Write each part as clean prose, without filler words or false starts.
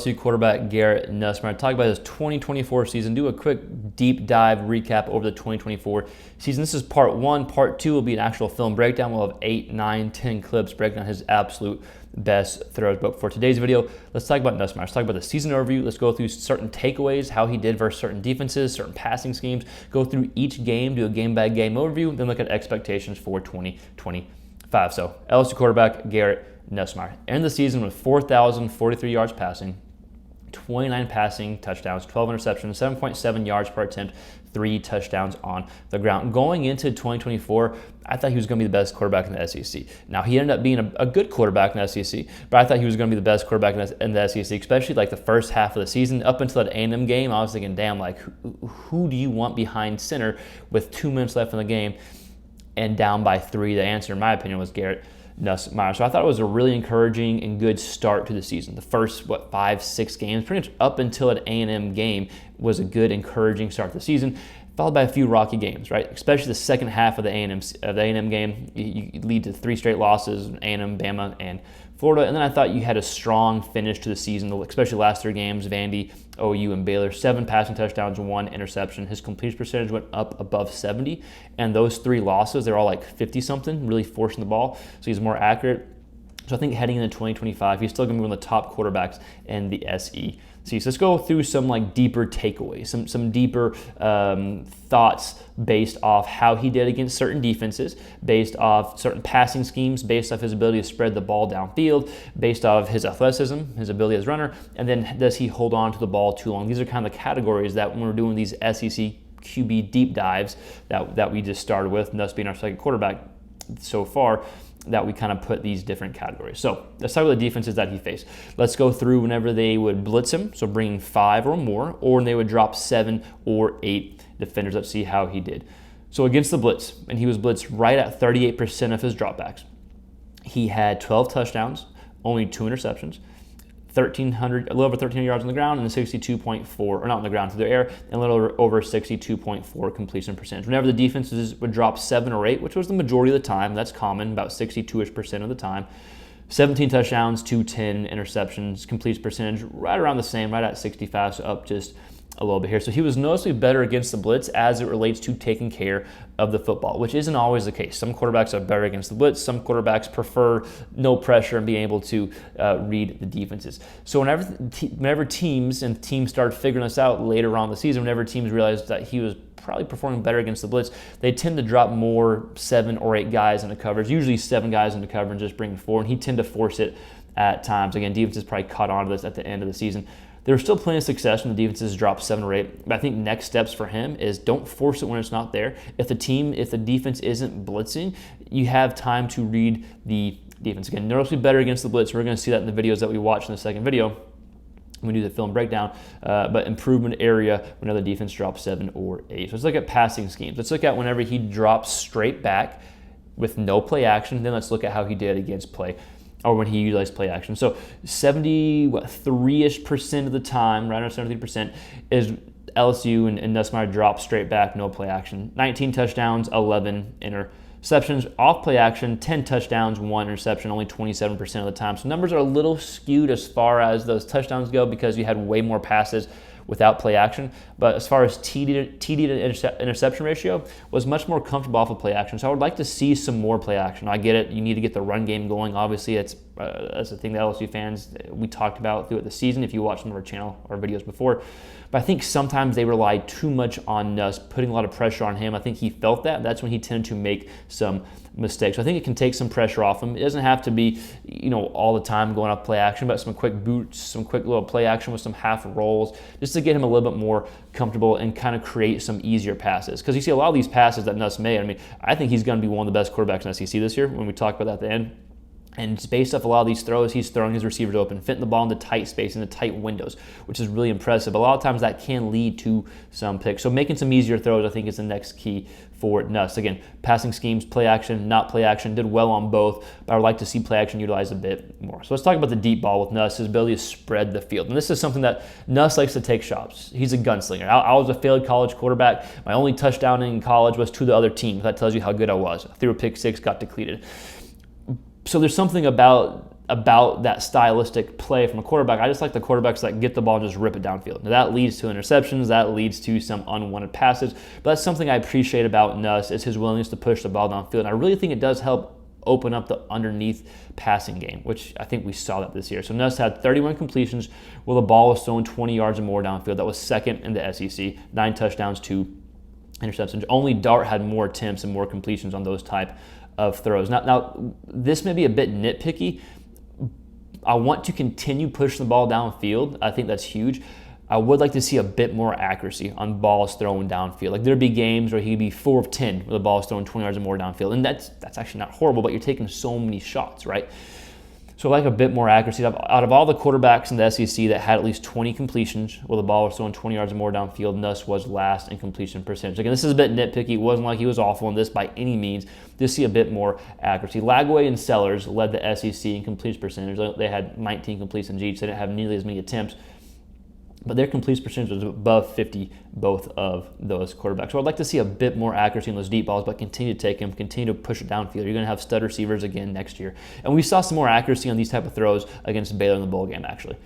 LSU quarterback Garrett Nussmeier. Talk about his 2024 season. Do a quick deep dive recap over the 2024 season. This is part one. Part two will be an actual film breakdown. We'll have 8, 9, 10 clips breaking down his absolute best throws. But for today's video, let's talk about Nussmeier. Let's talk about the season overview. Let's go through certain takeaways, how he did versus certain defenses, certain passing schemes. Go through each game, do a game-by-game overview, then look at expectations for 2025. So LSU quarterback Garrett Nussmeier ended the season with 4,043 yards passing, 29 passing touchdowns, 12 interceptions, 7.7 yards per attempt, 3 touchdowns on the ground. Going into 2024, I thought he was going to be the best quarterback in the SEC. Now, he ended up being a good quarterback in the SEC, but I thought he was going to be the best quarterback in the SEC, especially like the first half of the season. Up until that A&M game, I was thinking, damn, like, who do you want behind center with 2 minutes left in the game and down by 3? The answer, in my opinion, was Garrett Nussmeier. So I thought it was a really encouraging and good start to the season. The first, 5, 6 games, pretty much up until that A&M game, was a good, encouraging start to the season, followed by a few rocky games, right? Especially the second half of the A&M game, you lead to 3 straight losses: A&M, Bama, and Florida. And then I thought you had a strong finish to the season, especially the last 3 games: Vandy, OU, and Baylor. 7 passing touchdowns, 1 interception. His completion percentage went up above 70, and those 3 losses, they're all like 50-something, really forcing the ball. So he's more accurate. So I think heading into 2025, he's still going to be one of the top quarterbacks in the SEC. So let's go through some like deeper takeaways, some deeper thoughts based off how he did against certain defenses, based off certain passing schemes, based off his ability to spread the ball downfield, based off his athleticism, his ability as a runner, and then does he hold on to the ball too long? These are kind of the categories that when we're doing these SEC QB deep dives that we just started with, and thus being our second quarterback so far, that we kind of put these different categories. So let's talk about the defenses that he faced. Let's go through whenever they would blitz him, so bringing 5 or more, or when they would drop 7 or 8 defenders. Let's see how he did. So against the blitz, and he was blitzed right at 38% of his dropbacks. He had 12 touchdowns, only 2 interceptions, a little over 1,300 yards on the ground, and a 62.4, or not on the ground, through the air, and a little over 62.4 completion percentage. Whenever the defenses would drop 7 or 8, which was the majority of the time, that's common, about 62-ish% of the time, 17 touchdowns, 210 interceptions, completion percentage right around the same, right at 65, so up just a little bit here. So he was noticeably better against the blitz as it relates to taking care of the football, which isn't always the case. Some quarterbacks are better against the blitz. Some quarterbacks prefer no pressure and being able to read the defenses. So whenever teams started figuring this out later on in the season, whenever teams realized that he was probably performing better against the blitz, they tend to drop more 7 or 8 guys into coverage, usually 7 guys into coverage and just bring 4, and he tend to force it at times. Again, defenses probably caught on to this at the end of the season. There was still plenty of success when the defenses dropped 7 or 8, but I think next steps for him is don't force it when it's not there. If the defense isn't blitzing, you have time to read the defense. Again, noticeably better against the blitz. We're going to see that in the videos that we watch in the second video when we do the film breakdown, but improvement area whenever the defense drops 7 or 8. So let's look at passing schemes. Let's look at whenever he drops straight back with no play action. Then let's look at how he did against play, or when he utilized play action. So 73-ish% of the time, right around 73%, is LSU and Nussmeier drop straight back, no play action. 19 touchdowns, 11 interceptions. Off play action, 10 touchdowns, 1 interception, only 27% of the time. So numbers are a little skewed as far as those touchdowns go because you had way more passes without play action. But as far as TD to interception ratio, was much more comfortable off of play action. So I would like to see some more play action. I get it. You need to get the run game going. Obviously, that's a thing that LSU fans, we talked about throughout the season if you watched some of our channel or videos before. But I think sometimes they rely too much on Nuss, putting a lot of pressure on him. I think he felt that. That's when he tended to make some mistakes. So I think it can take some pressure off him. It doesn't have to be, all the time going off play action, but some quick boots, some quick little play action with some half rolls, just to get him a little bit more comfortable and kind of create some easier passes. Because you see a lot of these passes that Nuss made, I think he's going to be one of the best quarterbacks in the SEC this year when we talk about that at the end. And it's based off a lot of these throws, he's throwing his receivers open, fitting the ball into tight space, into tight windows, which is really impressive. A lot of times that can lead to some picks. So making some easier throws, I think, is the next key for Nuss. Again, passing schemes, play action, not play action, did well on both, but I would like to see play action utilized a bit more. So let's talk about the deep ball with Nuss, his ability to spread the field. And this is something that Nuss likes to take shots. He's a gunslinger. I was a failed college quarterback. My only touchdown in college was to the other team. That tells you how good I was. I threw a pick 6, got depleted. So there's something about about that stylistic play from a quarterback. I just like the quarterbacks that get the ball and just rip it downfield. Now, that leads to interceptions, that leads to some unwanted passes, but that's something I appreciate about Nuss is his willingness to push the ball downfield. And I really think it does help open up the underneath passing game, which I think we saw that this year. So Nuss had 31 completions where the ball was thrown 20 yards or more downfield. That was second in the SEC, 9 touchdowns, 2 interceptions. Only Dart had more attempts and more completions on those type of throws. Now, this may be a bit nitpicky. I want to continue pushing the ball downfield. I think that's huge. I would like to see a bit more accuracy on balls thrown downfield. Like there'd be games where he'd be 4 of 10 where the ball's thrown 20 yards or more downfield. And that's actually not horrible, but you're taking so many shots, right? So I like a bit more accuracy. Out of all the quarterbacks in the SEC that had at least 20 completions where the ball was thrown 20 yards or more downfield, Nuss was last in completion percentage. Again, this is a bit nitpicky. It wasn't like he was awful in this by any means. Just see a bit more accuracy. Lagway and Sellers led the SEC in completion percentage. They had 19 completions each. They didn't have nearly as many attempts, but their completion percentage was above 50, both of those quarterbacks. So I'd like to see a bit more accuracy in those deep balls, but continue to take them, continue to push it downfield. You're going to have stud receivers again next year. And we saw some more accuracy on these type of throws against Baylor in the bowl game, actually.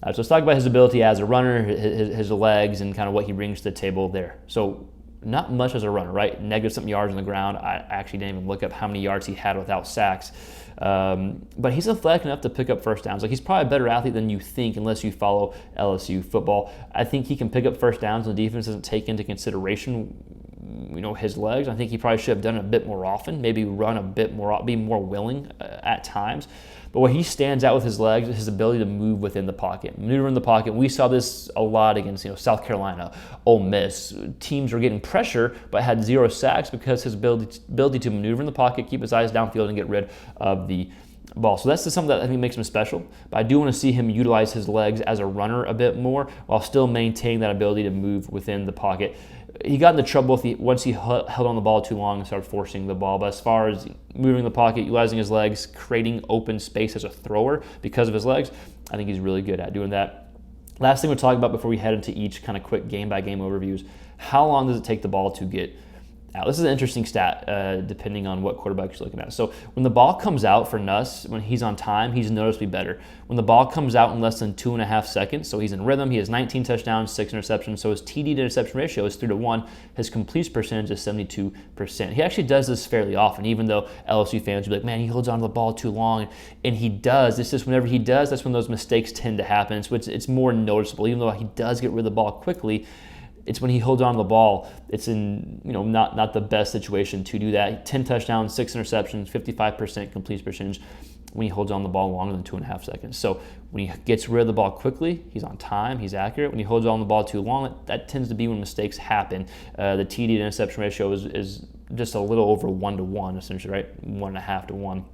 So let's talk about his ability as a runner, his legs, and kind of what he brings to the table there. So not much as a runner, right? -something yards on the ground. I actually didn't even look up how many yards he had without sacks. But he's athletic enough to pick up first downs. Like he's probably a better athlete than you think unless you follow LSU football. I think he can pick up first downs and the defense doesn't take into consideration, his legs. I think he probably should have done it a bit more often, maybe run a bit more, be more willing at times. But where he stands out with his legs is his ability to move within the pocket, maneuver in the pocket. We saw this a lot against South Carolina, Ole Miss. Teams were getting pressure but had 0 sacks because his ability to maneuver in the pocket, keep his eyes downfield, and get rid of the ball. So that's just something that I think makes him special. But I do want to see him utilize his legs as a runner a bit more while still maintaining that ability to move within the pocket. He got into trouble once he held on the ball too long and started forcing the ball. But as far as moving the pocket, utilizing his legs, creating open space as a thrower because of his legs, I think he's really good at doing that. Last thing we'll talk about before we head into each kind of quick game-by-game overviews, how long does it take the ball to get out? This is an interesting stat depending on what quarterback you're looking at. So when the ball comes out for Nuss, when he's on time, he's noticeably better. When the ball comes out in less than 2.5 seconds, so he's in rhythm, he has 19 touchdowns, 6 interceptions, so his TD to interception ratio is 3-1. His completion percentage is 72%. He actually does this fairly often, even though LSU fans would be like, man, he holds on to the ball too long, and he does. It's just whenever he does, that's when those mistakes tend to happen. So it's more noticeable, even though he does get rid of the ball quickly. It's when he holds on to the ball, it's in not the best situation to do that. 10 touchdowns, 6 interceptions, 55% completion percentage when he holds on the ball longer than 2.5 seconds. So when he gets rid of the ball quickly, he's on time, he's accurate. When he holds on the ball too long, that tends to be when mistakes happen. The TD to interception ratio is just a little over 1-to-1, essentially, right? 1.5 to 1.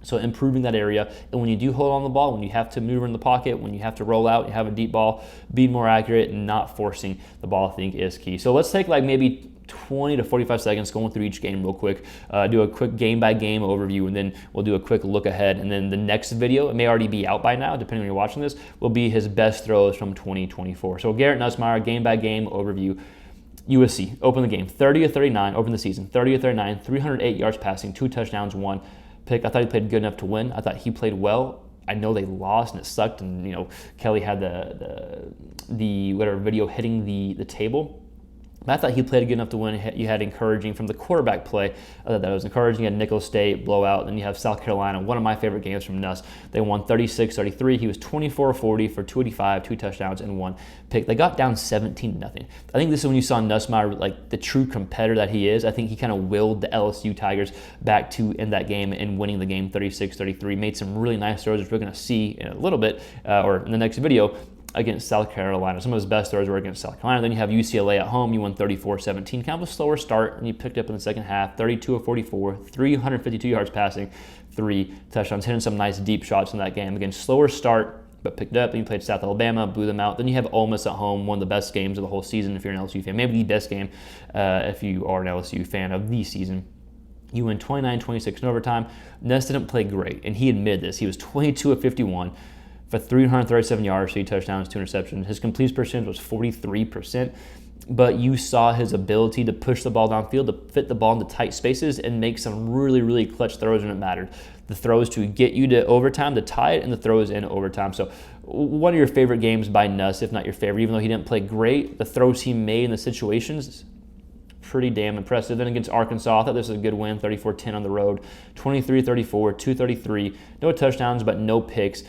So improving that area, and when you do hold on the ball, when you have to maneuver in the pocket, when you have to roll out, you have a deep ball, be more accurate and not forcing the ball, I think, is key. So let's take like maybe 20 to 45 seconds going through each game real quick, do a quick game-by-game overview, and then we'll do a quick look ahead. And then the next video, it may already be out by now, depending on when you're watching this, will be his best throws from 2024. So Garrett Nussmeier, game-by-game overview. USC, open the game, 30 of 39, open the season, 30 of 39, 308 yards passing, 2 touchdowns, 1 pick. I thought he played good enough to win. I thought he played well. I know they lost and it sucked, and Kelly had the whatever video hitting the table. But I thought he played good enough to win. You had encouraging from the quarterback play. That was encouraging. You had Nicholls State, blowout. Then you have South Carolina, one of my favorite games from Nuss. They won 36-33. He was 24-40 for 285, 2 touchdowns, and 1 pick. They got down 17-0. I think this is when you saw Nussmeier, like the true competitor that he is. I think he kind of willed the LSU Tigers back to in that game and winning the game 36-33. Made some really nice throws, which we're going to see in a little bit, or in the next video, against South Carolina. Some of his best throws were against South Carolina. Then you have UCLA at home. You won 34-17. Kind of a slower start, and you picked up in the second half, 32 of 44, 352 yards passing, 3 touchdowns, hitting some nice deep shots in that game. Again, slower start, but picked up. Then you played South Alabama, blew them out. Then you have Ole Miss at home, one of the best games of the whole season if you're an LSU fan. Maybe the best game if you are an LSU fan of the season. You win 29-26 in overtime. Nuss didn't play great, and he admitted this. He was 22 of 51. For 337 yards, 3 touchdowns, 2 interceptions. His completion percentage was 43%, but you saw his ability to push the ball downfield, to fit the ball into tight spaces, and make some really, really clutch throws when it mattered. the throws to get you to overtime, to tie it, and the throws in overtime. So one of your favorite games by Nuss, if not your favorite, even though he didn't play great, the throws he made in the situations, pretty damn impressive. Then against Arkansas, I thought this was a good win, 34-10 on the road, 23-34, 233, no touchdowns, but no picks.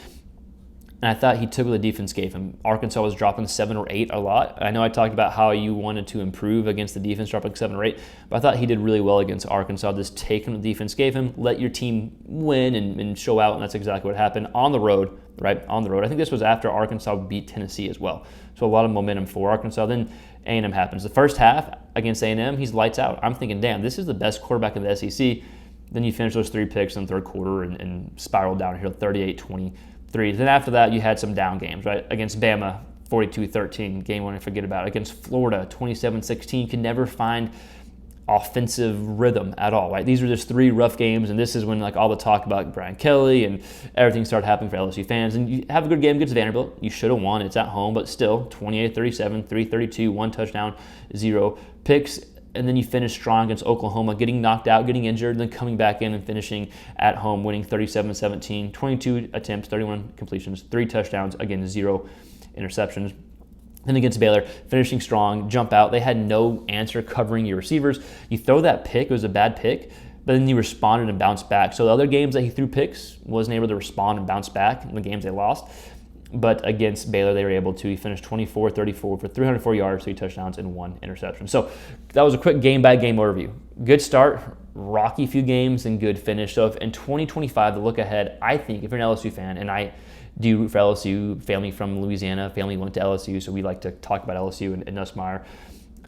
And I thought he took what the defense gave him. Arkansas was dropping 7 or 8 a lot. I know I talked about how you wanted to improve against the defense, dropping 7 or 8, but I thought he did really well against Arkansas, just taking what the defense gave him, let your team win and show out, and that's exactly what happened on the road, right? On the road. I think this was after Arkansas beat Tennessee as well. So a lot of momentum for Arkansas. Then A&M happens. The first half against A&M, he's lights out. I'm thinking, damn, this is the best quarterback in the SEC. Then you finish those 3 picks in the third quarter and spiral downhill, 38-20. Then after that, you had some down games, right? Against Bama, 42-13, game one, forget about it. Against Florida, 27-16, could never find offensive rhythm at all, right? These were just 3 rough games, and this is when like all the talk about Brian Kelly and everything started happening for LSU fans. And you have a good game against Vanderbilt. You should have won. It's at home, but still, 28-37, 332, 1 touchdown, 0 picks. And then you finish strong against Oklahoma, getting knocked out, getting injured, and then coming back in and finishing at home, winning 37-17, 22 attempts, 31 completions, 3 touchdowns, again, 0 interceptions. Then against Baylor, finishing strong, jump out. They had no answer covering your receivers. You throw that pick, it was a bad pick, but then you responded and bounced back. So the other games that he threw picks, wasn't able to respond and bounce back in the games they lost. But against Baylor, they were able to. He finished 24-34 for 304 yards, 3 touchdowns, and 1 interception. So that was a quick game-by-game overview. Good start, rocky few games, and good finish. So if in 2025, the look ahead, I think if you're an LSU fan, and I do root for LSU, family from Louisiana, family went to LSU, so we like to talk about LSU and Nussmeier,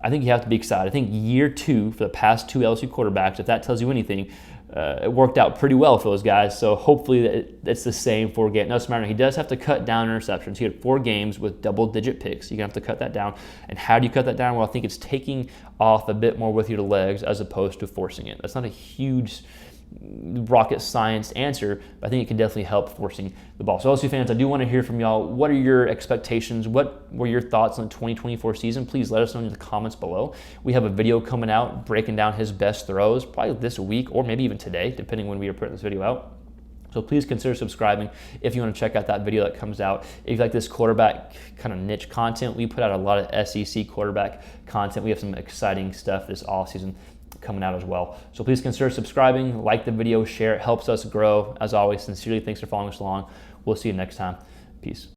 I think you have to be excited. I think year 2 for the past 2 LSU quarterbacks, if that tells you anything, it worked out pretty well for those guys. So hopefully it's the same for Garrett Nussmeier. He does have to cut down interceptions. He had 4 games with double-digit picks. You're going to have to cut that down. And how do you cut that down? Well, I think it's taking off a bit more with your legs as opposed to forcing it. That's not a huge rocket science answer, but I think it can definitely help forcing the ball. So LSU fans, I do want to hear from y'all. What are your expectations? What were your thoughts on the 2024 season? Please let us know in the comments below. We have a video coming out breaking down his best throws, probably this week or maybe even today, depending when we are putting this video out. So please consider subscribing if you want to check out that video that comes out. If you like this quarterback kind of niche content, we put out a lot of SEC quarterback content. We have some exciting stuff this offseason coming out as well. So please consider subscribing, like the video, share. It helps us grow. As always, sincerely, thanks for following us along. We'll see you next time. Peace.